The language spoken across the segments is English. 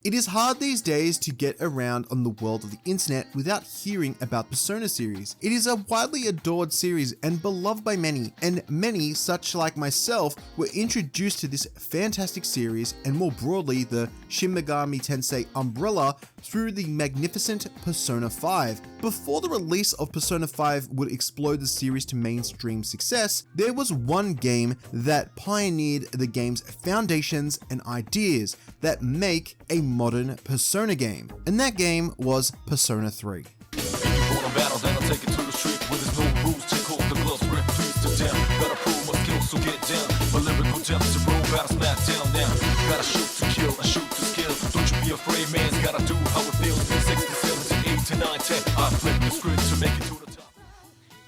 It is hard these days to get around on the world of the internet without hearing about Persona series. It is a widely adored series and beloved by many, and many, such like myself, were introduced to this fantastic series and more broadly the Shin Megami Tensei umbrella through the magnificent Persona 5. Before the release of Persona 5 would explode the series to mainstream success, there was one game that pioneered the game's foundations and ideas that make a modern Persona game, and that game was Persona 3.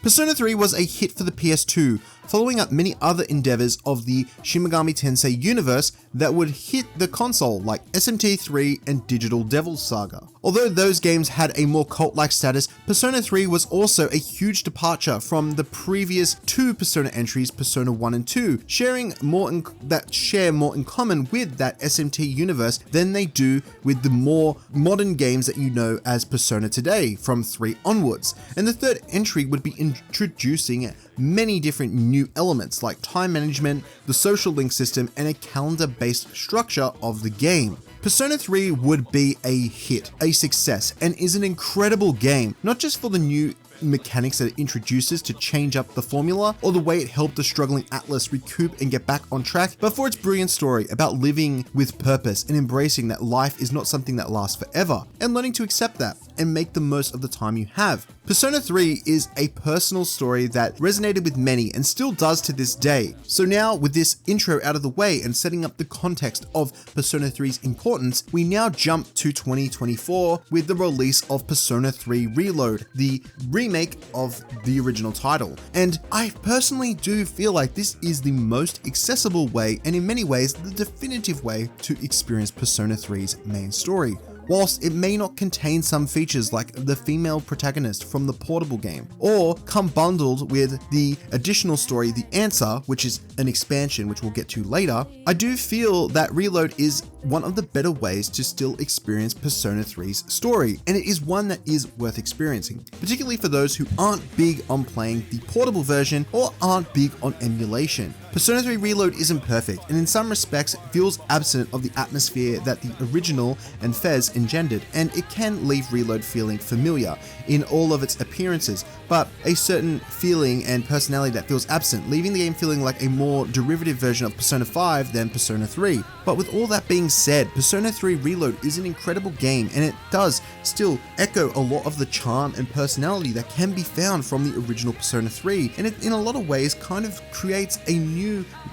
Persona 3 was a hit for the PS2, following up many other endeavors of the Shin Megami Tensei universe that would hit the console like SMT3 and Digital Devil Saga. Although those games had a more cult-like status, Persona 3 was also a huge departure from the previous two Persona entries, Persona 1 and 2, that share more in common with that SMT universe than they do with the more modern games that you know as Persona today, from 3 onwards. And the third entry would be introducing many different new elements like time management, the social link system, and a calendar-based structure of the game. Persona 3 would be a hit, a success, and is an incredible game, not just for the new mechanics that it introduces to change up the formula, or the way it helped the struggling Atlus recoup and get back on track, but for its brilliant story about living with purpose and embracing that life is not something that lasts forever, and learning to accept that and make the most of the time you have. Persona 3 is a personal story that resonated with many and still does to this day. So now, with this intro out of the way and setting up the context of Persona 3's importance, we now jump to 2024 with the release of Persona 3 Reload, the remake of the original title. And I personally do feel like this is the most accessible way, and in many ways the definitive way, to experience Persona 3's main story. Whilst it may not contain some features like the female protagonist from the portable game, or come bundled with the additional story The Answer, which is an expansion which we'll get to later, I do feel that Reload is one of the better ways to still experience Persona 3's story, and it is one that is worth experiencing, particularly for those who aren't big on playing the portable version or aren't big on emulation. Persona 3 Reload isn't perfect, and in some respects feels absent of the atmosphere that the original and Fez engendered, and it can leave Reload feeling familiar in all of its appearances, but a certain feeling and personality that feels absent, leaving the game feeling like a more derivative version of Persona 5 than Persona 3. But with all that being said, Persona 3 Reload is an incredible game, and it does still echo a lot of the charm and personality that can be found from the original Persona 3, and it in a lot of ways kind of creates a new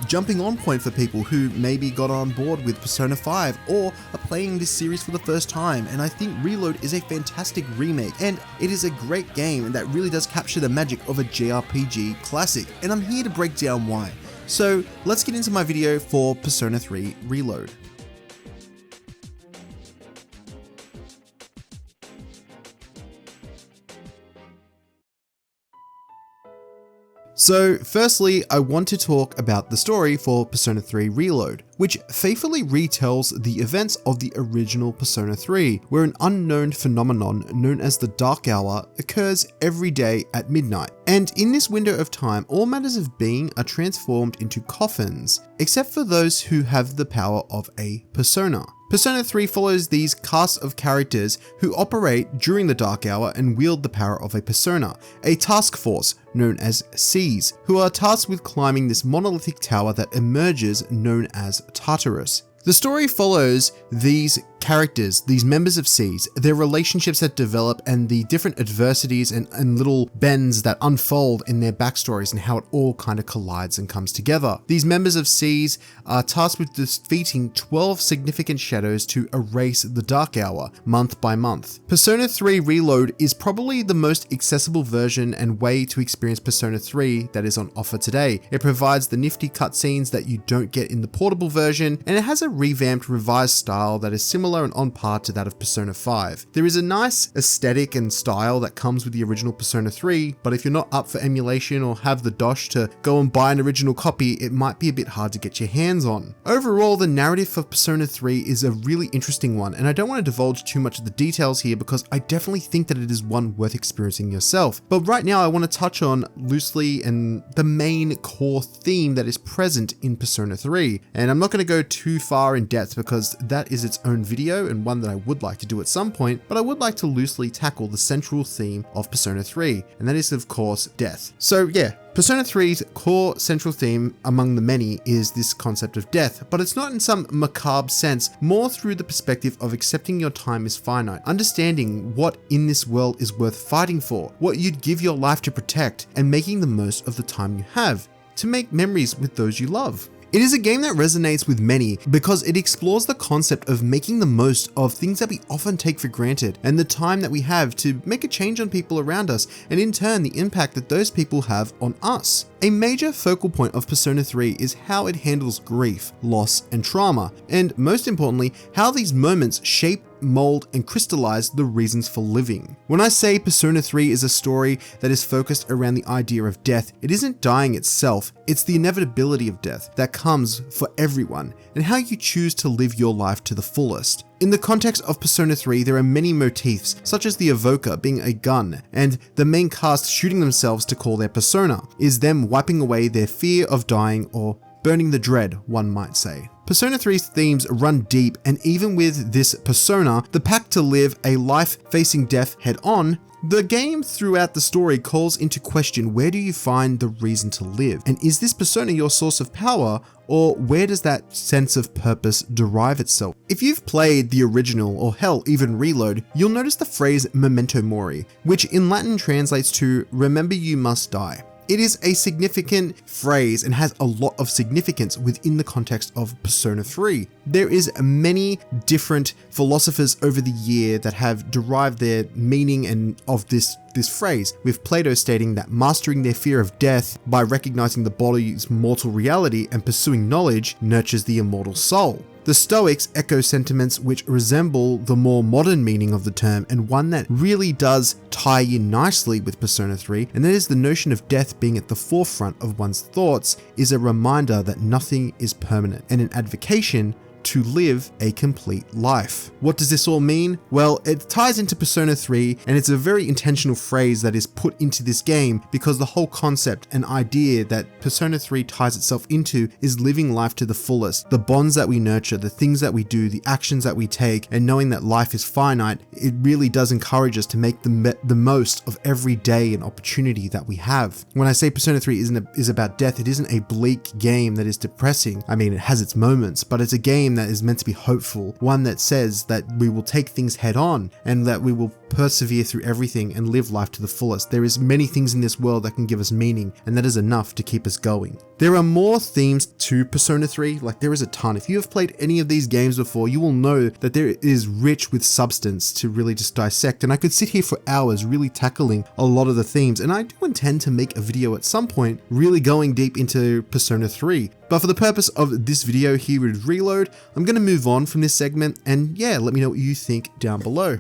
jumping on point for people who maybe got on board with Persona 5 or are playing this series for the first time. And I think Reload is a fantastic remake, and it is a great game that really does capture the magic of a JRPG classic, and I'm here to break down why. So let's get into my video for Persona 3 Reload. So firstly, I want to talk about the story for Persona 3 Reload, which faithfully retells the events of the original Persona 3, where an unknown phenomenon known as the Dark Hour occurs every day at midnight. And in this window of time, all matters of being are transformed into coffins, except for those who have the power of a persona. Persona 3 follows these cast of characters who operate during the Dark Hour and wield the power of a persona, a task force known as Seas, who are tasked with climbing this monolithic tower that emerges known as Tartarus. The story follows these characters, these members of Seas, their relationships that develop, and the different adversities and little bends that unfold in their backstories and how it all kind of collides and comes together. These members of Seas are tasked with defeating 12 significant shadows to erase the Dark Hour month by month. Persona 3 Reload is probably the most accessible version and way to experience Persona 3 that is on offer today. It provides the nifty cutscenes that you don't get in the portable version, and it has a revamped, revised style that is similar similar and on par to that of Persona 5. There is a nice aesthetic and style that comes with the original Persona 3, but if you're not up for emulation or have the dosh to go and buy an original copy, it might be a bit hard to get your hands on. Overall, the narrative for Persona 3 is a really interesting one, and I don't want to divulge too much of the details here because I definitely think that it is one worth experiencing yourself. But right now I want to touch on loosely and the main core theme that is present in Persona 3. And I'm not going to go too far in depth because that is its own video and one that I would like to do at some point, but I would like to loosely tackle the central theme of Persona 3, and that is of course death. So yeah, Persona 3's core central theme among the many is this concept of death, but it's not in some macabre sense, more through the perspective of accepting your time is finite, understanding what in this world is worth fighting for, what you'd give your life to protect, and making the most of the time you have, to make memories with those you love. It is a game that resonates with many because it explores the concept of making the most of things that we often take for granted and the time that we have to make a change on people around us, and in turn the impact that those people have on us. A major focal point of Persona 3 is how it handles grief, loss, and trauma, and most importantly, how these moments shape, mold, and crystallize the reasons for living. When I say Persona 3 is a story that is focused around the idea of death, it isn't dying itself, it's the inevitability of death that comes for everyone, and how you choose to live your life to the fullest. In the context of Persona 3, there are many motifs, such as the evoker being a gun, and the main cast shooting themselves to call their persona, is them wiping away their fear of dying, or burning the dread, one might say. Persona 3's themes run deep, and even with this persona, the pact to live a life facing death head on, the game throughout the story calls into question, where do you find the reason to live? And is this persona your source of power, or where does that sense of purpose derive itself? If you've played the original, or hell, even Reload, you'll notice the phrase memento mori, which in Latin translates to remember you must die. It is a significant phrase and has a lot of significance within the context of Persona 3. There is many different philosophers over the year that have derived their meaning and of this phrase, with Plato stating that mastering their fear of death by recognizing the body's mortal reality and pursuing knowledge nurtures the immortal soul. The Stoics echo sentiments which resemble the more modern meaning of the term, and one that really does tie in nicely with Persona 3, and that is the notion of death being at the forefront of one's thoughts is a reminder that nothing is permanent, and an advocation to live a complete life. What does this all mean? Well, it ties into Persona 3, and it's a very intentional phrase that is put into this game because the whole concept and idea that Persona 3 ties itself into is living life to the fullest. The bonds that we nurture, the things that we do, the actions that we take, and knowing that life is finite, it really does encourage us to make the most of every day and opportunity that we have. When I say Persona 3 is about death, it isn't a bleak game that is depressing. I mean, it has its moments, but it's a game that is meant to be hopeful, one that says that we will take things head on and that we will persevere through everything and live life to the fullest. There is many things in this world that can give us meaning, and that is enough to keep us going. There are more themes to Persona 3, like there is a ton. If you have played any of these games before, you will know that there is rich with substance to really just dissect, and I could sit here for hours really tackling a lot of the themes, and I do intend to make a video at some point really going deep into Persona 3. But for the purpose of this video here with Reload, I'm going to move on from this segment, and yeah, let me know what you think down below.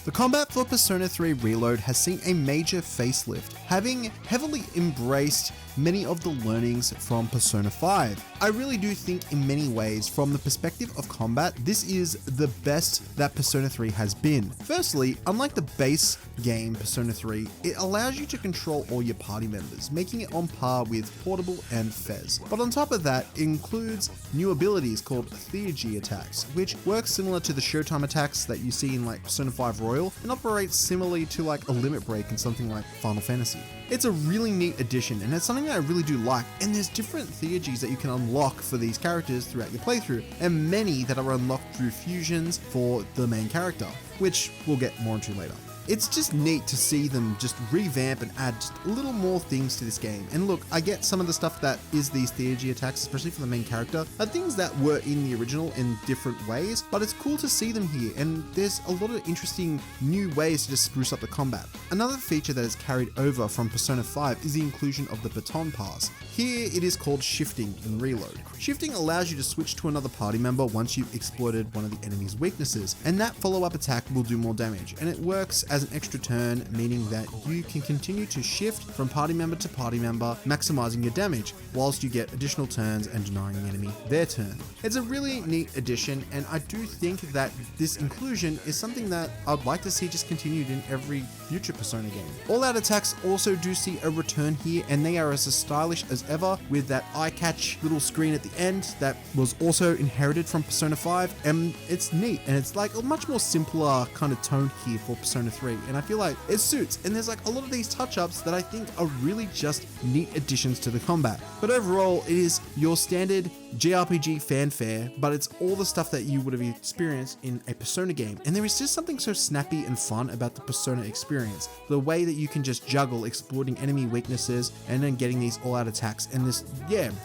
The combat for Persona 3 Reload has seen a major facelift, having heavily embraced many of the learnings from Persona 5. I really do think in many ways, from the perspective of combat, this is the best that Persona 3 has been. Firstly, unlike the base game Persona 3, it allows you to control all your party members, making it on par with Portable and Fez. But on top of that, it includes new abilities called Theurgy attacks, which work similar to the Showtime attacks that you see in like Persona 5 Royal, and operates similarly to like a limit break in something like Final Fantasy. It's a really neat addition, and it's something that I really do like, and there's different Theurgies that you can unlock for these characters throughout your playthrough, and many that are unlocked through fusions for the main character, which we'll get more into later. it's just neat to see them just revamp and add just a little more things to this game. And look, I get some of the stuff that is these theurgy attacks, especially for the main character, are things that were in the original in different ways, but it's cool to see them here, and there's a lot of interesting new ways to just spruce up the combat. Another feature that is carried over from Persona 5 is the inclusion of the baton pass. Here it is called shifting in Reload. Shifting allows you to switch to another party member once you've exploited one of the enemy's weaknesses, and that follow-up attack will do more damage, and it works as an extra turn, meaning that you can continue to shift from party member to party member, maximizing your damage, whilst you get additional turns and denying the enemy their turn. It's a really neat addition, and I do think that this inclusion is something that I'd like to see just continued in every future Persona game. All-out attacks also do see a return here, and they are as stylish as ever, with that eye-catch little screen at the end that was also inherited from Persona 5, and it's neat, and it's like a much more simpler kind of tone here for Persona 3, and I feel like it suits, and there's like a lot of these touch-ups that I think are really just neat additions to the combat. But overall, it is your standard JRPG fanfare, but it's all the stuff that you would have experienced in a Persona game, and there is just something so snappy and fun about the Persona experience. The way that you can just juggle exploiting enemy weaknesses and then getting these all-out attacks, and this,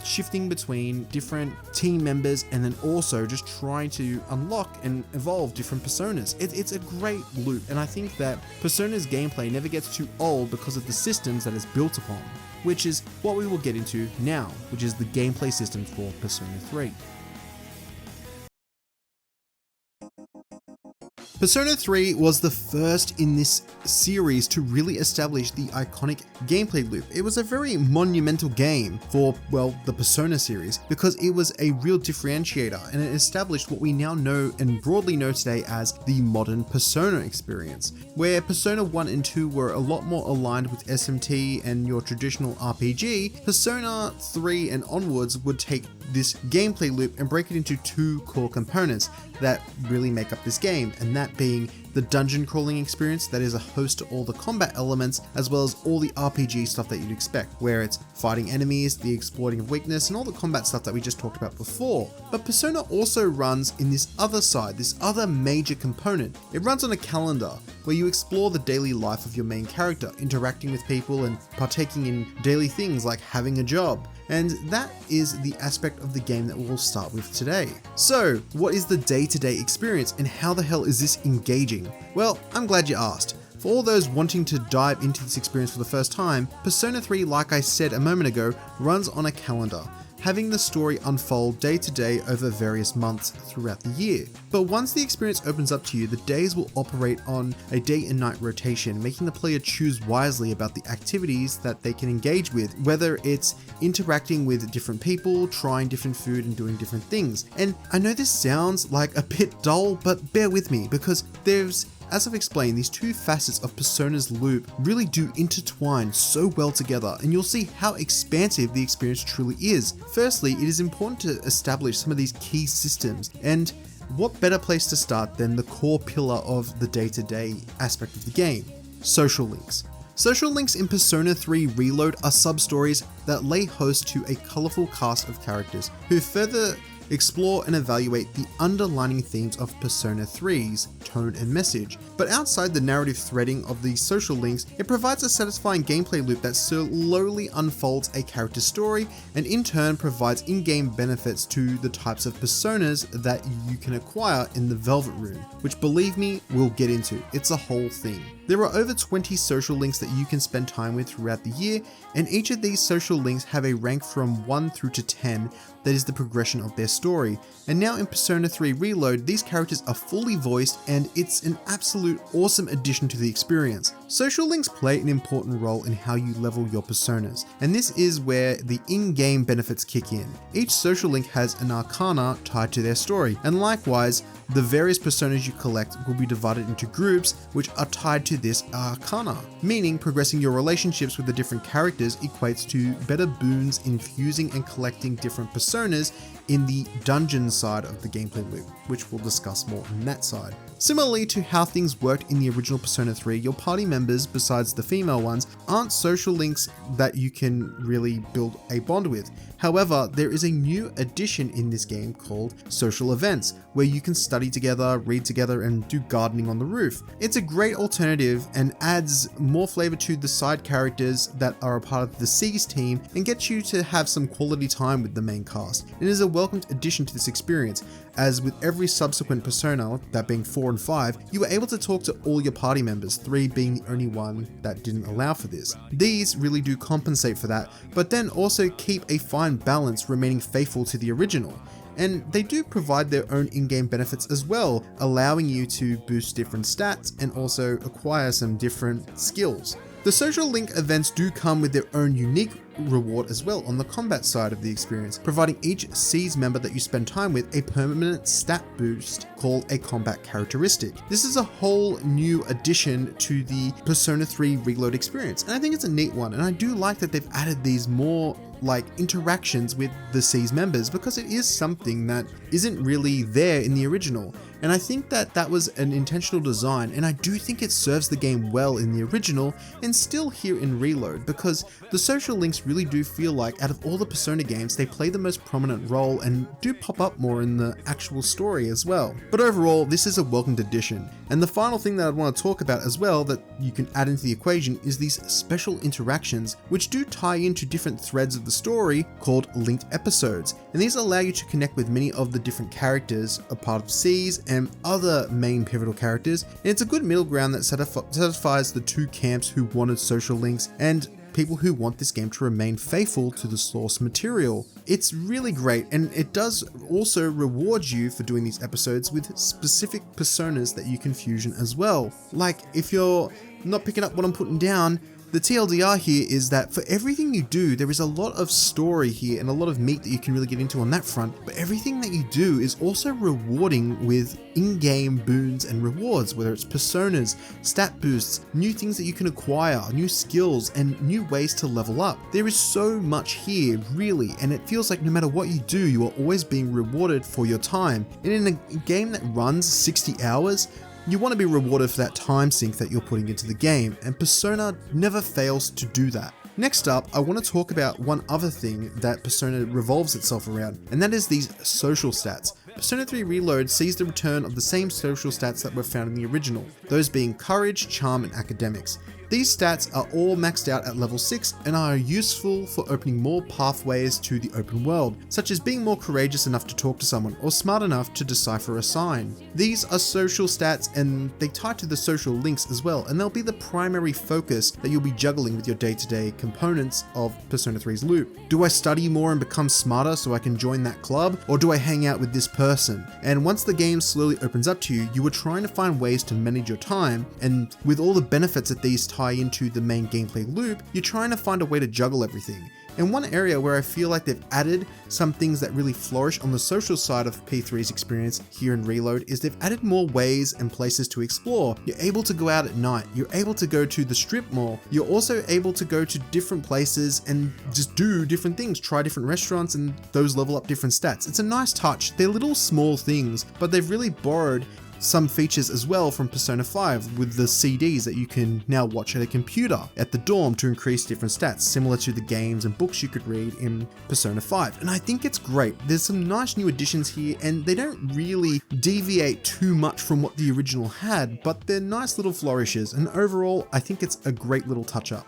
shifting between different team members, and then also just trying to unlock and evolve different personas. It's a great loop, and I think that Persona's gameplay never gets too old because of the systems that it's built upon, which is what we will get into now, which is the gameplay system for Persona 3. Persona 3 was the first in this series to really establish the iconic gameplay loop. It was a very monumental game for, well, the Persona series, because it was a real differentiator, and it established what we now know and broadly know today as the modern Persona experience, where Persona 1 and 2 were a lot more aligned with SMT and your traditional RPG. Persona 3 and onwards would take this gameplay loop and break it into two core components that really make up this game, and that being the dungeon crawling experience that is a host to all the combat elements, as well as all the RPG stuff that you'd expect, where it's fighting enemies, the exploiting of weakness, and all the combat stuff that we just talked about before. But Persona also runs in this other side, this other major component. It runs on a calendar where you explore the daily life of your main character, interacting with people and partaking in daily things like having a job. And that is the aspect of the game that we'll start with today. So, what is the day-to-day experience, and how the hell is this engaging? Well, I'm glad you asked. For all those wanting to dive into this experience for the first time, Persona 3, like I said a moment ago, runs on a calendar, having the story unfold day to day over various months throughout the year. But once the experience opens up to you, the days will operate on a day and night rotation, making the player choose wisely about the activities that they can engage with, whether it's interacting with different people, trying different food, and doing different things. And I know this sounds like a bit dull, but bear with me, because as I've explained, these two facets of Persona's loop really do intertwine so well together, and you'll see how expansive the experience truly is. Firstly, it is important to establish some of these key systems, and what better place to start than the core pillar of the day-to-day aspect of the game: social links. Social links in Persona 3 Reload are sub-stories that lay host to a colourful cast of characters who further explore and evaluate the underlying themes of Persona 3's tone and message. But outside the narrative threading of these social links, it provides a satisfying gameplay loop that slowly unfolds a character's story, and in turn provides in-game benefits to the types of personas that you can acquire in the Velvet Room, which, believe me, we'll get into. It's a whole thing. There are over 20 social links that you can spend time with throughout the year, and each of these social links have a rank from 1 through to 10 that is the progression of their story. And now in Persona 3 Reload, these characters are fully voiced, and it's an absolute awesome addition to the experience. Social links play an important role in how you level your personas, and this is where the in-game benefits kick in. Each social link has an arcana tied to their story, and likewise, the various personas you collect will be divided into groups which are tied to this arcana, meaning progressing your relationships with the different characters equates to better boons in fusing and collecting different personas in the dungeon side of the gameplay loop, which we'll discuss more on that side. Similarly to how things worked in the original Persona 3, your party members, besides the female ones, aren't social links that you can really build a bond with. However, there is a new addition in this game called social events, where you can study together, read together, and do gardening on the roof. It's a great alternative and adds more flavor to the side characters that are a part of the Seas team and gets you to have some quality time with the main cast. It is a welcomed addition to this experience, as with every subsequent Persona, that being 4 and 5, you were able to talk to all your party members, 3 being the only one that didn't allow for this. These really do compensate for that, but then also keep a fine balance remaining faithful to the original. And they do provide their own in-game benefits as well, allowing you to boost different stats and also acquire some different skills. The social link events do come with their own unique reward as well on the combat side of the experience, providing each Seas member that you spend time with a permanent stat boost called a combat characteristic. This is a whole new addition to the Persona 3 Reload experience, and I think it's a neat one, and I do like that they've added these more like interactions with the Seas members, because it is something that isn't really there in the original. And I think that that was an intentional design, and I do think it serves the game well in the original and still here in Reload, because the social links really do feel like out of all the Persona games, they play the most prominent role and do pop up more in the actual story as well. But overall, this is a welcomed addition. And the final thing that I'd want to talk about as well that you can add into the equation is these special interactions, which do tie into different threads of the story called linked episodes. And these allow you to connect with many of the different characters, a part of Seas and other main pivotal characters. And it's a good middle ground that satisfies the two camps who wanted social links and people who want this game to remain faithful to the source material. It's really great, and it does also reward you for doing these episodes with specific personas that you can fusion as well. Like, if you're not picking up what I'm putting down, the TLDR here is that for everything you do, there is a lot of story here and a lot of meat that you can really get into on that front, but everything that you do is also rewarding with in-game boons and rewards, whether it's personas, stat boosts, new things that you can acquire, new skills, and new ways to level up. There is so much here, really, and it feels like no matter what you do, you are always being rewarded for your time. And in a game that runs 60 hours, you want to be rewarded for that time sink that you're putting into the game, and Persona never fails to do that. Next up, I want to talk about one other thing that Persona revolves itself around, and that is these social stats. Persona 3 Reload sees the return of the same social stats that were found in the original, those being courage, charm, and academics. These stats are all maxed out at level 6 and are useful for opening more pathways to the open world, such as being more courageous enough to talk to someone or smart enough to decipher a sign. These are social stats and they tie to the social links as well, and they'll be the primary focus that you'll be juggling with your day-to-day components of Persona 3's loop. Do I study more and become smarter so I can join that club, or do I hang out with this person? And once the game slowly opens up to you, you are trying to find ways to manage your time, and with all the benefits that these tie into the main gameplay loop, you're trying to find a way to juggle everything. And one area where I feel like they've added some things that really flourish on the social side of P3's experience here in Reload is they've added more ways and places to explore. You're able to go out at night, you're able to go to the strip mall, you're also able to go to different places and just do different things, try different restaurants, and those level up different stats. It's a nice touch. They're little small things, but they've really borrowed some features as well from Persona 5 with the CDs that you can now watch at a computer at the dorm to increase different stats, similar to the games and books you could read in Persona 5. And I think it's great. There's some nice new additions here, and they don't really deviate too much from what the original had, but they're nice little flourishes, and overall I think it's a great little touch up.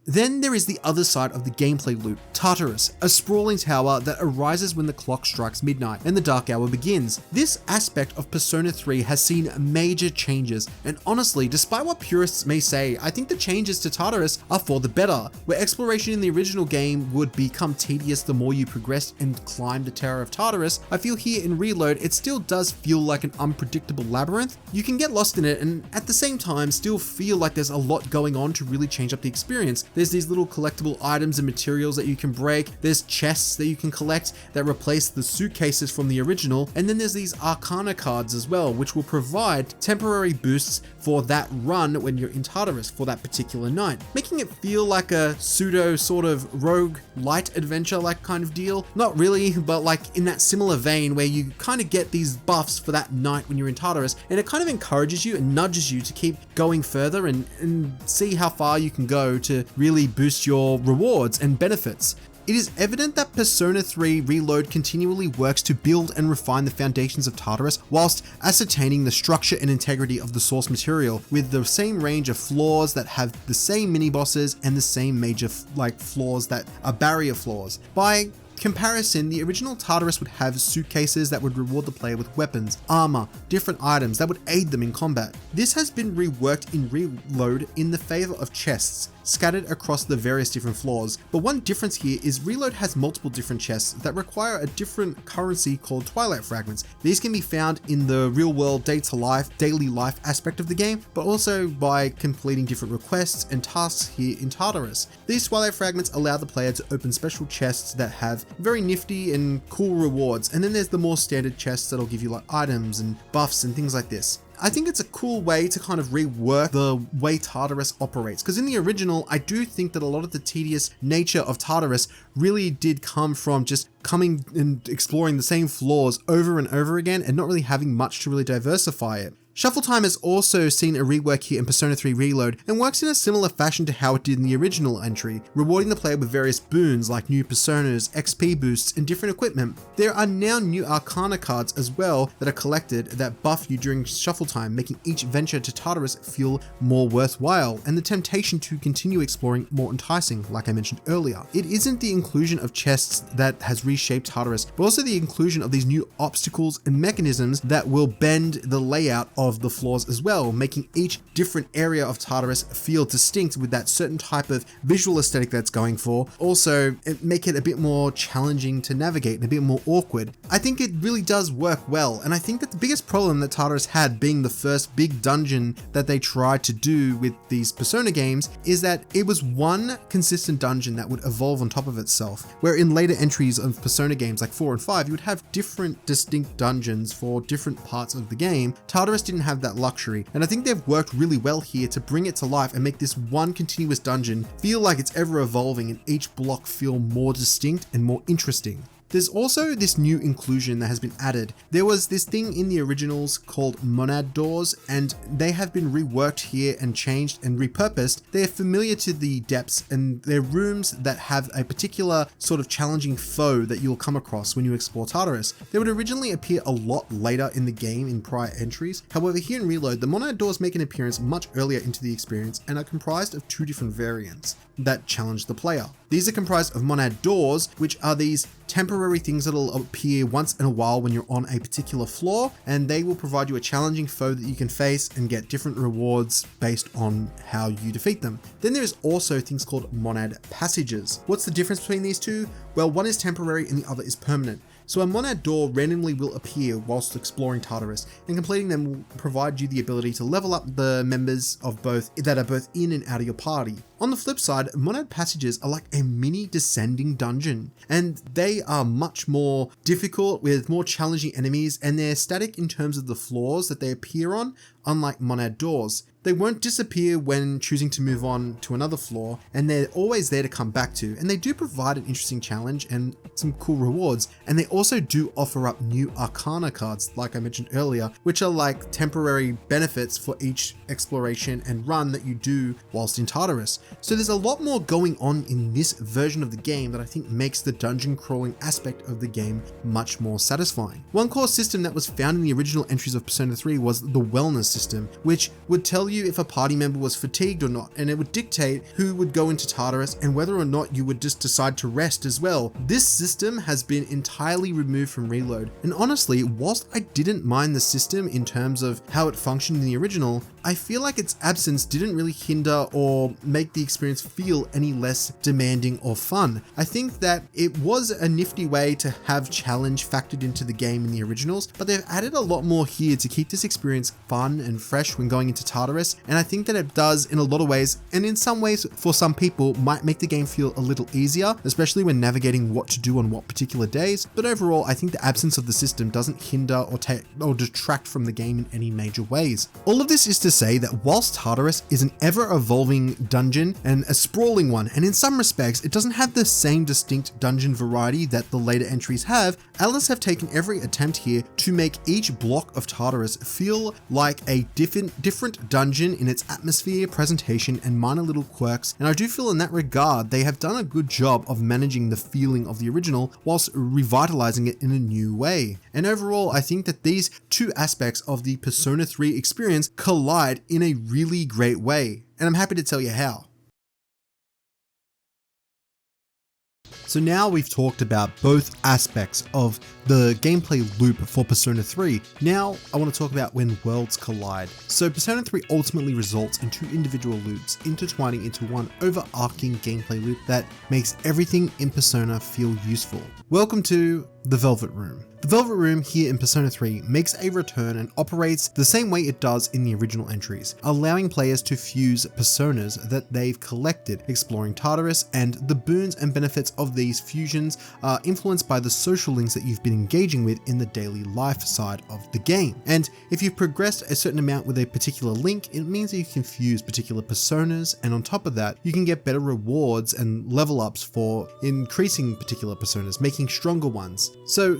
Then there is the other side of the gameplay loop, Tartarus, a sprawling tower that arises when the clock strikes midnight and the dark hour begins. This aspect of Persona 3 has seen major changes, and honestly, despite what purists may say, I think the changes to Tartarus are for the better. Where exploration in the original game would become tedious the more you progressed and climbed the Tower of Tartarus, I feel here in Reload it still does feel like an unpredictable labyrinth. You can get lost in it and at the same time still feel like there's a lot going on to really change up the experience. There's these little collectible items and materials that you can break. There's chests that you can collect that replace the suitcases from the original. And then there's these Arcana cards as well, which will provide temporary boosts for that run when you're in Tartarus for that particular night, making it feel like a pseudo sort of rogue light adventure like kind of deal. Not really, but like in that similar vein where you kind of get these buffs for that night when you're in Tartarus, and it kind of encourages you and nudges you to keep going further and see how far you can go to really boost your rewards and benefits. It is evident that Persona 3 Reload continually works to build and refine the foundations of Tartarus whilst ascertaining the structure and integrity of the source material with the same range of flaws that have the same mini-bosses and the same major flaws that are barrier flaws. By comparison, the original Tartarus would have suitcases that would reward the player with weapons, armor, different items that would aid them in combat. This has been reworked in Reload in the favor of chests, scattered across the various different floors. But one difference here is Reload has multiple different chests that require a different currency called Twilight Fragments. These can be found in the real world daily life aspect of the game, but also by completing different requests and tasks here in Tartarus. These Twilight Fragments allow the player to open special chests that have very nifty and cool rewards, and then there's the more standard chests that'll give you like items and buffs and things like this. I think it's a cool way to kind of rework the way Tartarus operates, because in the original, I do think that a lot of the tedious nature of Tartarus really did come from just coming and exploring the same floors over and over again and not really having much to really diversify it. Shuffle Time has also seen a rework here in Persona 3 Reload and works in a similar fashion to how it did in the original entry, rewarding the player with various boons like new personas, XP boosts, and different equipment. There are now new Arcana cards as well that are collected that buff you during Shuffle Time, making each venture to Tartarus feel more worthwhile and the temptation to continue exploring more enticing, like I mentioned earlier. It isn't the inclusion of chests that has reshaped Tartarus, but also the inclusion of these new obstacles and mechanisms that will bend the layout of the floors as well, making each different area of Tartarus feel distinct with that certain type of visual aesthetic that's going for. Also, make it a bit more challenging to navigate and a bit more awkward. I think it really does work well, and I think that the biggest problem that Tartarus had, being the first big dungeon that they tried to do with these Persona games, is that it was one consistent dungeon that would evolve on top of itself, where in later entries of Persona games like 4 and 5, you would have different distinct dungeons for different parts of the game. Tartarus didn't have that luxury, and I think they've worked really well here to bring it to life and make this one continuous dungeon feel like it's ever evolving and each block feel more distinct and more interesting. There's also this new inclusion that has been added. There was this thing in the originals called monad doors, and they have been reworked here and changed and repurposed. They're familiar to the depths, and they're rooms that have a particular sort of challenging foe that you'll come across when you explore Tartarus. They would originally appear a lot later in the game in prior entries. However, here in Reload, the monad doors make an appearance much earlier into the experience and are comprised of two different variants that challenge the player. These are comprised of monad doors, which are these temporary things that will appear once in a while when you're on a particular floor, and they will provide you a challenging foe that you can face and get different rewards based on how you defeat them. Then there's also things called monad passages. What's the difference between these two? Well, one is temporary and the other is permanent. So a monad door randomly will appear whilst exploring Tartarus, and completing them will provide you the ability to level up the members of both that are both in and out of your party. On the flip side, monad passages are like a mini descending dungeon, and they are much more difficult with more challenging enemies, and they're static in terms of the floors that they appear on, unlike monad doors. They won't disappear when choosing to move on to another floor, and they're always there to come back to, and they do provide an interesting challenge and some cool rewards, and they also do offer up new Arcana cards, like I mentioned earlier, which are like temporary benefits for each exploration and run that you do whilst in Tartarus. So there's a lot more going on in this version of the game that I think makes the dungeon crawling aspect of the game much more satisfying. One core system that was found in the original entries of Persona 3 was the wellness system, which would tell you if a party member was fatigued or not, and it would dictate who would go into Tartarus and whether or not you would just decide to rest as well. This system has been entirely removed from Reload, and honestly, whilst I didn't mind the system in terms of how it functioned in the original, I feel like its absence didn't really hinder or make the experience feel any less demanding or fun. I think that it was a nifty way to have challenge factored into the game in the originals, but they've added a lot more here to keep this experience fun and fresh when going into Tartarus, and I think that it does in a lot of ways, and in some ways for some people might make the game feel a little easier, especially when navigating what to do on what particular days, but overall I think the absence of the system doesn't hinder or detract from the game in any major ways. All of this is to say that whilst Tartarus is an ever-evolving dungeon and a sprawling one, and in some respects it doesn't have the same distinct dungeon variety that the later entries have, Atlus have taken every attempt here to make each block of Tartarus feel like a different dungeon in its atmosphere, presentation, and minor little quirks, and I do feel in that regard they have done a good job of managing the feeling of the original whilst revitalizing it in a new way. And overall, I think that these two aspects of the Persona 3 experience collide in a really great way, and I'm happy to tell you how. So now we've talked about both aspects of the gameplay loop for Persona 3. Now I want to talk about when worlds collide. So Persona 3 ultimately results in two individual loops intertwining into one overarching gameplay loop that makes everything in Persona feel useful. Welcome to the Velvet Room. The Velvet Room here in Persona 3 makes a return and operates the same way it does in the original entries, allowing players to fuse personas that they've collected, exploring Tartarus, and the boons and benefits of these fusions are influenced by the social links that you've been engaging with in the daily life side of the game. And if you've progressed a certain amount with a particular link, it means that you can fuse particular personas, and on top of that, you can get better rewards and level ups for increasing particular personas, making stronger ones. So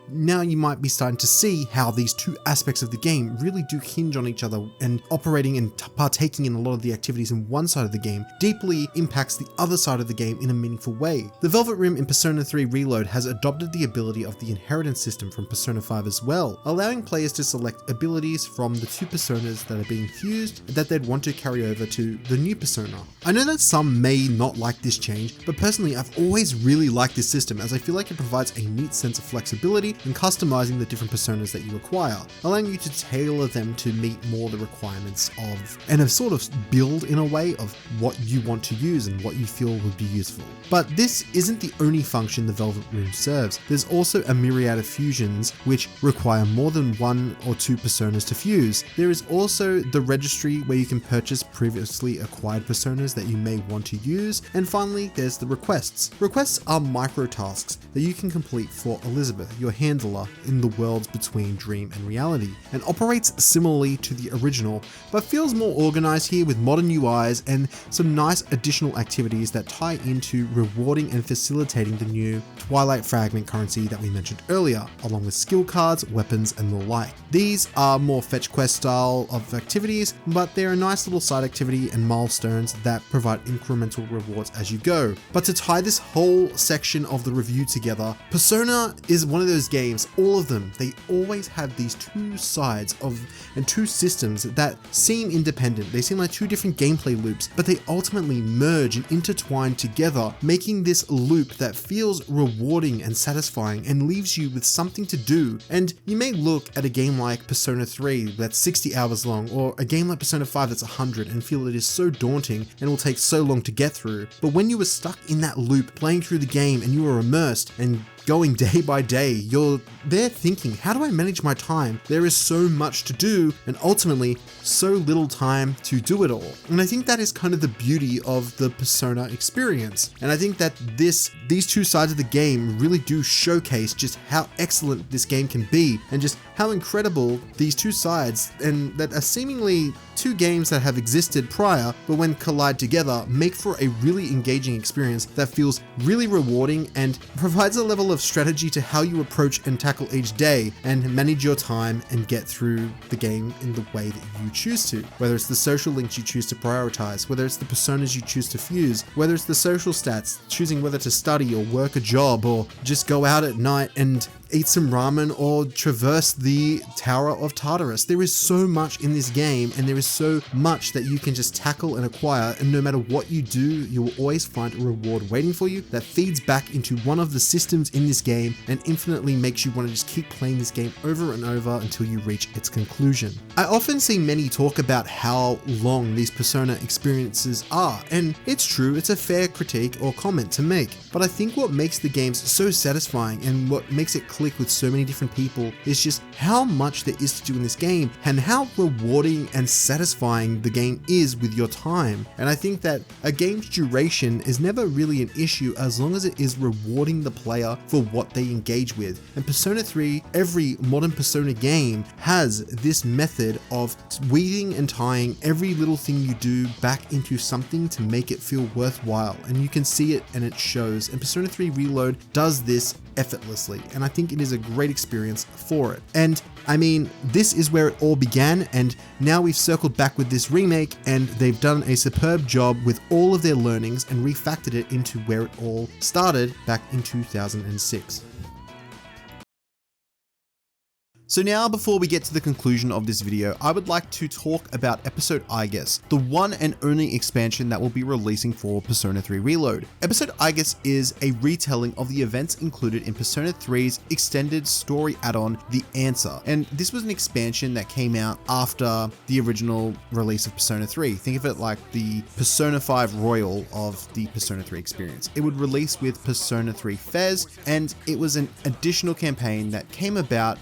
now you might be starting to see how these two aspects of the game really do hinge on each other, and operating and partaking in a lot of the activities in one side of the game deeply impacts the other side of the game in a meaningful way. The Velvet Room in Persona 3 Reload has adopted the ability of the inheritance system from Persona 5 as well, allowing players to select abilities from the two personas that are being fused that they'd want to carry over to the new persona. I know that some may not like this change, but personally I've always really liked this system, as I feel like it provides a neat sense of flexibility and customizing the different personas that you acquire, allowing you to tailor them to meet more the requirements of, and a sort of build in a way of what you want to use and what you feel would be useful. But this isn't the only function the Velvet Room serves. There's also a myriad of fusions which require more than one or two personas to fuse. There is also the registry where you can purchase previously acquired personas that you may want to use, and finally there's the requests. Requests are micro tasks that you can complete for Elizabeth, your handler in the worlds between dream and reality, and operates similarly to the original, but feels more organized here with modern UIs and some nice additional activities that tie into rewarding and facilitating the new Twilight Fragment currency that we mentioned earlier, along with skill cards, weapons, and the like. These are more fetch quest style of activities, but they're a nice little side activity and milestones that provide incremental rewards as you go. But to tie this whole section of the review together, Persona is one of those games, all of them, they always have these two sides of and two systems that seem independent. They seem like two different gameplay loops, but they ultimately merge and intertwine together, making this loop that feels rewarding and satisfying and leaves you with something to do. And you may look at a game like Persona 3 that's 60 hours long, or a game like Persona 5 that's 100, and feel it is so daunting and will take so long to get through. But when you were stuck in that loop, playing through the game, and you were immersed and going day by day, you're there thinking, how do I manage my time? There is so much to do, and ultimately so little time to do it all. And I think that is kind of the beauty of the Persona experience. And I think that these two sides of the game really do showcase just how excellent this game can be, and just how incredible these two sides, and that are seemingly two games that have existed prior, but when collide together, make for a really engaging experience that feels really rewarding and provides a level of strategy to how you approach and tackle each day and manage your time and get through the game in the way that you choose to. Whether it's the social links you choose to prioritize, whether it's the personas you choose to fuse, whether it's the social stats, choosing whether to study or work a job, or just go out at night and eat some ramen or traverse the Tower of Tartarus. There is so much in this game, and there is so much that you can just tackle and acquire, and no matter what you do, you will always find a reward waiting for you that feeds back into one of the systems in this game and infinitely makes you want to just keep playing this game over and over until you reach its conclusion. I often see many talk about how long these Persona experiences are, and it's true, it's a fair critique or comment to make, but I think what makes the games so satisfying and what makes it click with so many different people is just how much there is to do in this game and how rewarding and satisfying the game is with your time. And I think that a game's duration is never really an issue as long as it is rewarding the player for what they engage with. And Persona 3, every modern Persona game has this method of weaving and tying every little thing you do back into something to make it feel worthwhile, and you can see it and it shows, and Persona 3 Reload does this effortlessly, and I think it is a great experience for it. And I mean, this is where it all began, and now we've circled back with this remake, and they've done a superb job with all of their learnings and refactored it into where it all started back in 2006. So now, before we get to the conclusion of this video, I would like to talk about Episode Aigis, the one and only expansion that will be releasing for Persona 3 Reload. Episode Aigis is a retelling of the events included in Persona 3's extended story add-on, The Answer, and this was an expansion that came out after the original release of Persona 3. Think of it like the Persona 5 Royal of the Persona 3 experience. It would release with Persona 3 Fez, and it was an additional campaign that came about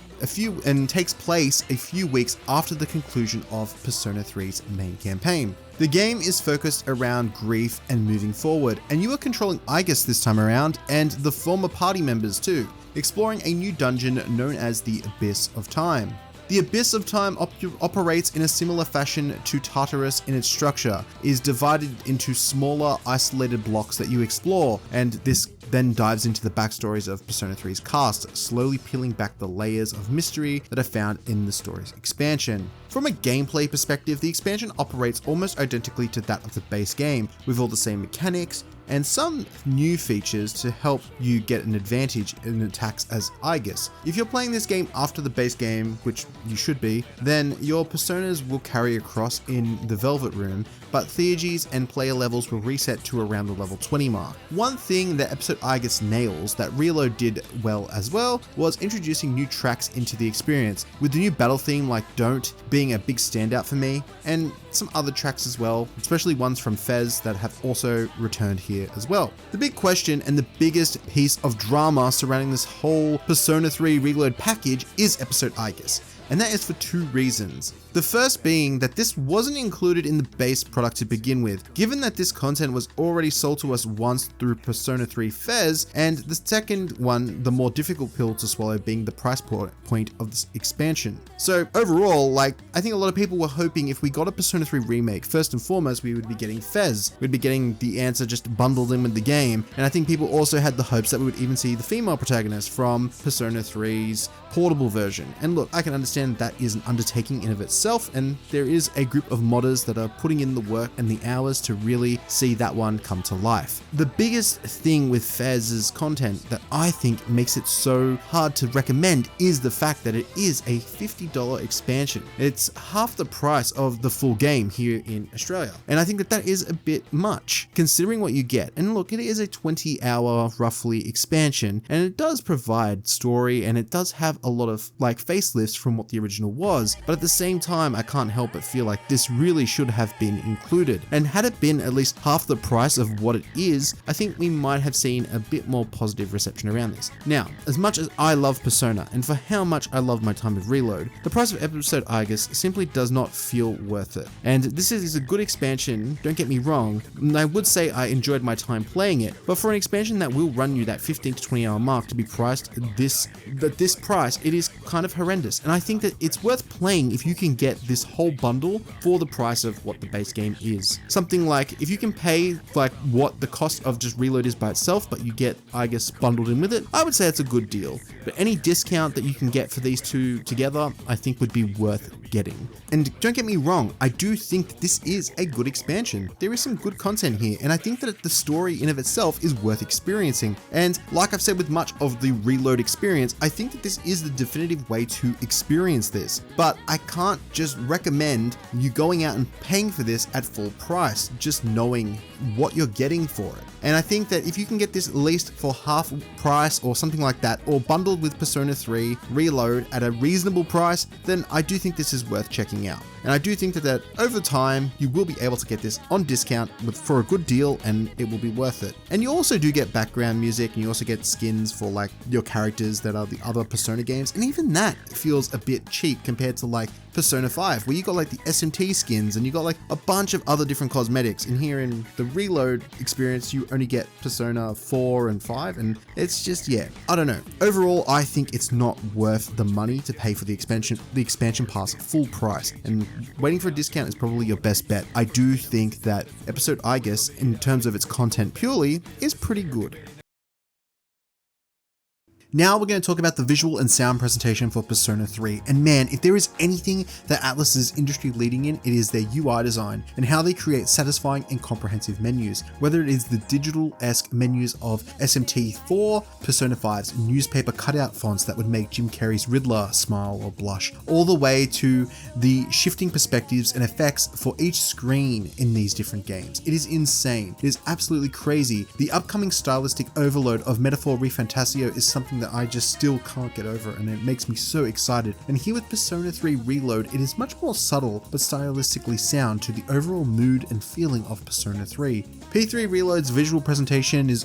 takes place a few weeks after the conclusion of Persona 3's main campaign. The game is focused around grief and moving forward, and you are controlling Aigis this time around, and the former party members too, exploring a new dungeon known as the Abyss of Time. The Abyss of Time operates in a similar fashion to Tartarus in its structure, is divided into smaller isolated blocks that you explore, and this then dives into the backstories of Persona 3's cast, slowly peeling back the layers of mystery that are found in the story's expansion. From a gameplay perspective, the expansion operates almost identically to that of the base game, with all the same mechanics, and some new features to help you get an advantage in attacks as Aigis. If you're playing this game after the base game, which you should be, then your personas will carry across in the Velvet Room, but Theurgies and player levels will reset to around the level 20 mark. One thing that Episode Aigis nails that Reload did well as well was introducing new tracks into the experience, with the new battle theme like Don't being a big standout for me, and some other tracks as well, especially ones from Fez that have also returned here as well. The big question and the biggest piece of drama surrounding this whole Persona 3 Reload package is Episode Aigis, and that is for two reasons. The first being that this wasn't included in the base product to begin with, given that this content was already sold to us once through Persona 3 Fez, and the second one, the more difficult pill to swallow, being the price point of this expansion. So overall, I think a lot of people were hoping if we got a Persona 3 remake, first and foremost, we would be getting Fez. We'd be getting The Answer just bundled in with the game, and I think people also had the hopes that we would even see the female protagonist from Persona 3's portable version. And look, I can understand that is an undertaking in of itself, and there is a group of modders that are putting in the work and the hours to really see that one come to life. The biggest thing with Fez's content that I think makes it so hard to recommend is the fact that it is a $50 expansion. It's half the price of the full game here in Australia, and I think that that is a bit much considering what you get. And look, it is a 20-hour roughly expansion, and it does provide story, and it does have a lot of facelifts from what the original was, but at the same time I can't help but feel like this really should have been included, and had it been at least half the price of what it is, I think we might have seen a bit more positive reception around this. Now, as much as I love Persona, and for how much I love my time with Reload, the price of Episode Aigis simply does not feel worth it. And this is a good expansion, don't get me wrong, and I would say I enjoyed my time playing it, but for an expansion that will run you that 15 to 20 hour mark to be priced at this price, it is kind of horrendous. And I think that it's worth playing if you can get this whole bundle for the price of what the base game is. Something like, if you can pay what the cost of just Reload is by itself, but you get Aigis bundled in with it, I would say it's a good deal. But any discount that you can get for these two together, I think would be worth getting. And don't get me wrong, I do think that this is a good expansion. There is some good content here, and I think that the story in of itself is worth experiencing. And like I've said with much of the Reload experience, I think that this is the definitive way to experience this. But I can't just recommend you going out and paying for this at full price, just knowing what you're getting for it. And I think that if you can get this at least for half price or something like that, or bundled with Persona 3 Reload at a reasonable price, then I do think this is is worth checking out. And I do think that over time, you will be able to get this on discount for a good deal, and it will be worth it. And you also do get background music, and you also get skins for like your characters that are the other Persona games, and even that feels a bit cheap compared to like Persona 5, where you got like the SMT skins and you got like a bunch of other different cosmetics. And here in the Reload experience, you only get Persona 4 and 5, and it's just, yeah, I don't know. Overall, I think it's not worth the money to pay for the expansion pass full price, and waiting for a discount is probably your best bet. I do think that episode Aigis, in terms of its content purely, is pretty good. Now we're going to talk about the visual and sound presentation for Persona 3, and man, if there is anything that Atlus is industry leading in, it is their UI design and how they create satisfying and comprehensive menus. Whether it is the digital-esque menus of SMT4, Persona 5's newspaper cutout fonts that would make Jim Carrey's Riddler smile or blush, all the way to the shifting perspectives and effects for each screen in these different games. It is insane. It is absolutely crazy. The upcoming stylistic overload of Metaphor ReFantasio is something that I just still can't get over, and it makes me so excited. And here with Persona 3 Reload, it is much more subtle but stylistically sound to the overall mood and feeling of Persona 3. P3 Reload's visual presentation is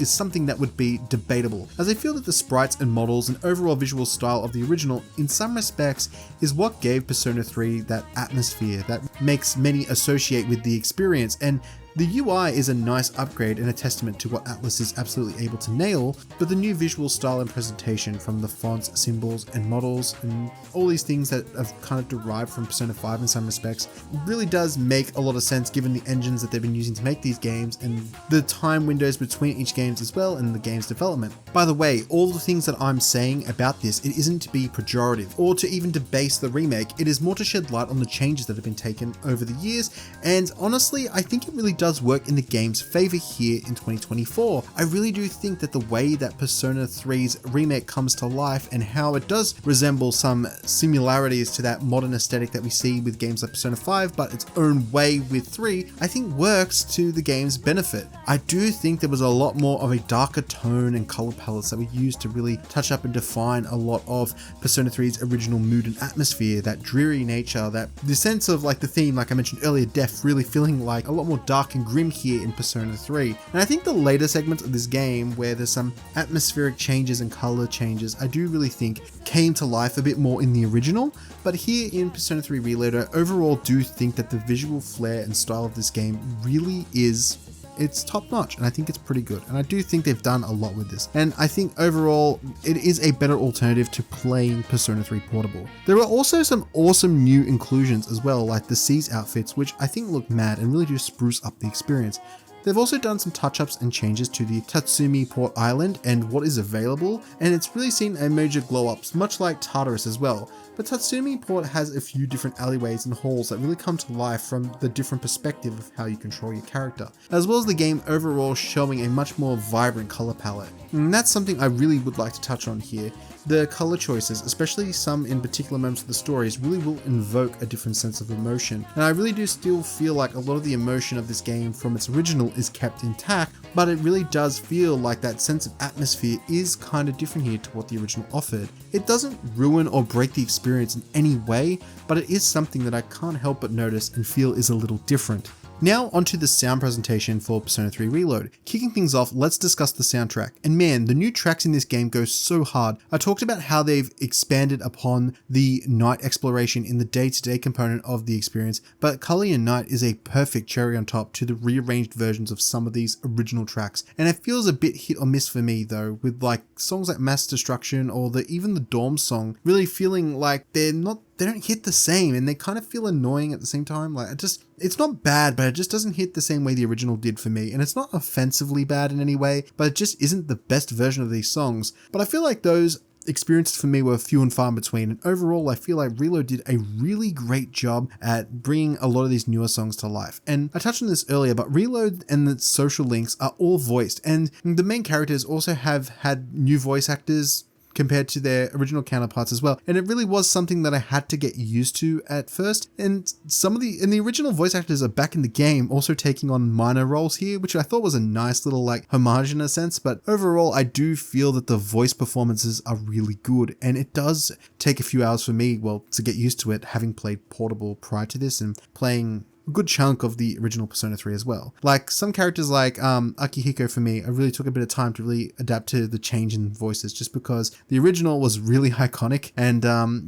something that would be debatable, as I feel that the sprites and models and overall visual style of the original in some respects is what gave Persona 3 that atmosphere that makes many associate with the experience, and the UI is a nice upgrade and a testament to what Atlus is absolutely able to nail, but the new visual style and presentation from the fonts, symbols, and models, and all these things that have kind of derived from Persona 5 in some respects, really does make a lot of sense given the engines that they've been using to make these games and the time windows between each games as well and the game's development. By the way, all the things that I'm saying about this, it isn't to be pejorative or to even debase the remake, it is more to shed light on the changes that have been taken over the years, and honestly, I think it really does work in the game's favor here in 2024. I really do think that the way that Persona 3's remake comes to life and how it does resemble some similarities to that modern aesthetic that we see with games like Persona 5, but its own way with 3, I think works to the game's benefit. I do think there was a lot more of a darker tone and color palettes that were used to really touch up and define a lot of Persona 3's original mood and atmosphere, that dreary nature, that the sense of like the theme, like I mentioned earlier, death really feeling like a lot more dark and grim here in Persona 3. And I think the later segments of this game, where there's some atmospheric changes and color changes, I do really think came to life a bit more in the original, but here in Persona 3 Reload, I overall do think that the visual flair and style of this game really is, it's top notch, and I think it's pretty good, and I do think they've done a lot with this, and I think overall it is a better alternative to playing Persona 3 Portable. There are also some awesome new inclusions as well, like the Seize outfits, which I think look mad and really do spruce up the experience. They've also done some touch-ups and changes to the Tatsumi Port Island and what is available, and it's really seen a major glow-ups, much like Tartarus as well. But Tatsumi Port has a few different alleyways and halls that really come to life from the different perspective of how you control your character, as well as the game overall showing a much more vibrant color palette. And that's something I really would like to touch on here. The color choices, especially some in particular moments of the stories, really will invoke a different sense of emotion. And I really do still feel like a lot of the emotion of this game from its original is kept intact, but it really does feel like that sense of atmosphere is kind of different here to what the original offered. It doesn't ruin or break the experience in any way, but it is something that I can't help but notice and feel is a little different. Now onto the sound presentation for Persona 3 Reload. Kicking things off, let's discuss the soundtrack. And man, the new tracks in this game go so hard. I talked about how they've expanded upon the night exploration in the day-to-day component of the experience, but Cully and Night is a perfect cherry on top to the rearranged versions of some of these original tracks. And it feels a bit hit or miss for me though, with like songs like Mass Destruction or even the Dorm song really feeling like they don't hit the same, and they kind of feel annoying at the same time. Like it's not bad, but it just doesn't hit the same way the original did for me. And it's not offensively bad in any way, but it just isn't the best version of these songs. But I feel like those experiences for me were few and far in between, and overall I feel like Reload did a really great job at bringing a lot of these newer songs to life. And I touched on this earlier, but Reload and the social links are all voiced, and the main characters also have had new voice actors compared to their original counterparts as well. And it really was something that I had to get used to at first. And the original voice actors are back in the game, also taking on minor roles here, which I thought was a nice little like homage in a sense. But overall, I do feel that the voice performances are really good, and it does take a few hours for me, well, to get used to it, having played Portable prior to this and playing a good chunk of the original Persona 3 as well. Like some characters like Akihiko, for me, I really took a bit of time to really adapt to the change in voices, just because the original was really iconic. And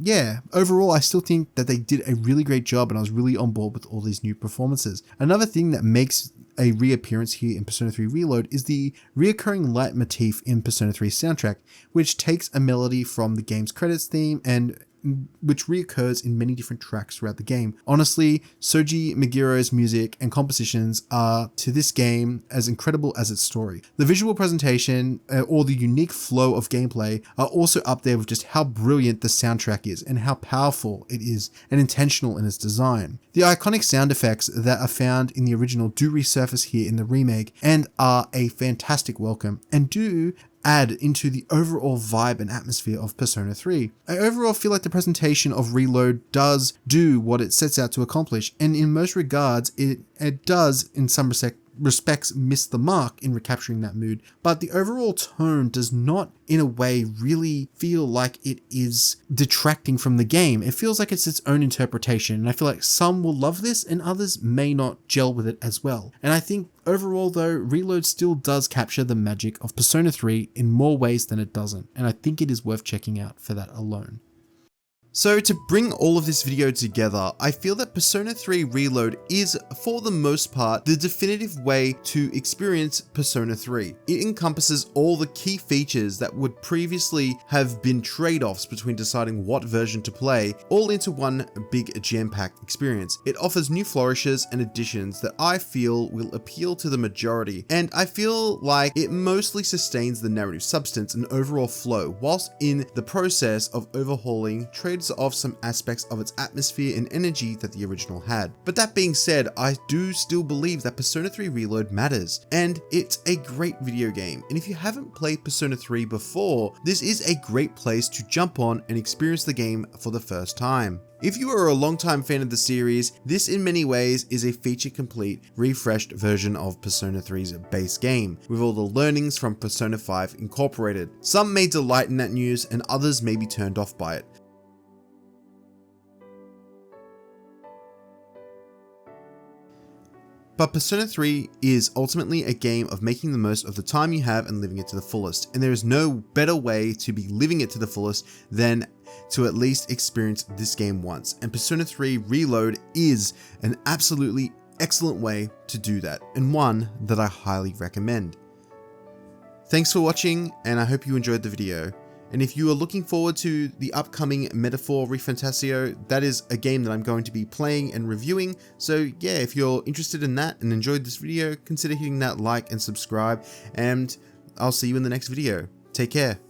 yeah, overall, I still think that they did a really great job, and I was really on board with all these new performances. Another thing that makes a reappearance here in Persona 3 Reload is the reoccurring leitmotif in Persona 3 soundtrack, which takes a melody from the game's credits theme and which reoccurs in many different tracks throughout the game. Honestly, Soji Megiro's music and compositions are to this game as incredible as its story. The visual presentation or the unique flow of gameplay are also up there with just how brilliant the soundtrack is and how powerful it is and intentional in its design. The iconic sound effects that are found in the original do resurface here in the remake and are a fantastic welcome, and do add into the overall vibe and atmosphere of Persona 3. I overall feel like the presentation of Reload does do what it sets out to accomplish, and in most regards, it does, in some respects, miss the mark in recapturing that mood, but the overall tone does not, in a way, really feel like it is detracting from the game. It feels like it's its own interpretation, and I feel like some will love this and others may not gel with it as well. And I think overall though, Reload still does capture the magic of Persona 3 in more ways than it doesn't, and I think it is worth checking out for that alone. So to bring all of this video together, I feel that Persona 3 Reload is, for the most part, the definitive way to experience Persona 3. It encompasses all the key features that would previously have been trade-offs between deciding what version to play, all into one big jam-packed experience. It offers new flourishes and additions that I feel will appeal to the majority, and I feel like it mostly sustains the narrative substance and overall flow, whilst in the process of overhauling trades off some aspects of its atmosphere and energy that the original had. But that being said, I do still believe that Persona 3 Reload matters, and it's a great video game. And if you haven't played Persona 3 before, this is a great place to jump on and experience the game for the first time. If you are a long-time fan of the series, this in many ways is a feature-complete, refreshed version of Persona 3's base game, with all the learnings from Persona 5 incorporated. Some may delight in that news, and others may be turned off by it. But Persona 3 is ultimately a game of making the most of the time you have and living it to the fullest, and there is no better way to be living it to the fullest than to at least experience this game once, and Persona 3 Reload is an absolutely excellent way to do that, and one that I highly recommend. Thanks for watching, and I hope you enjoyed the video. And if you are looking forward to the upcoming Metaphor Refantasio, that is a game that I'm going to be playing and reviewing. So yeah, if you're interested in that and enjoyed this video, consider hitting that like and subscribe, and I'll see you in the next video. Take care.